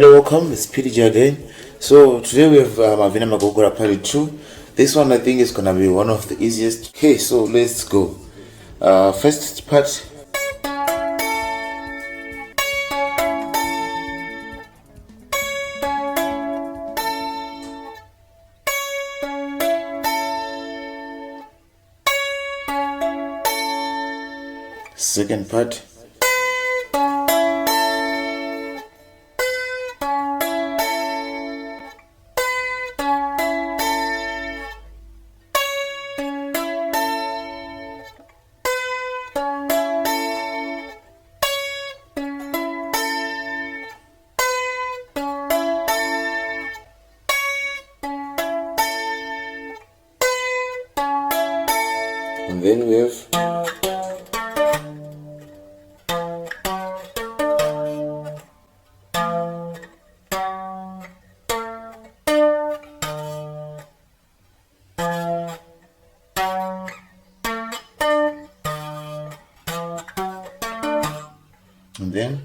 Hello, welcome. It's PDJ again. So today we have Mabvi namagokora part 2. This one I think is gonna be one of the easiest. Okay, so let's go. First part. Second part. And then we have and then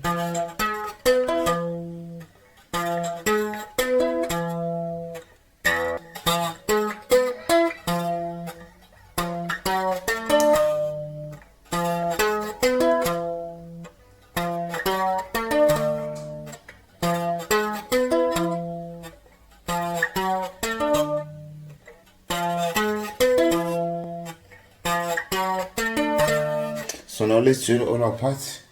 so now let's join all our parts.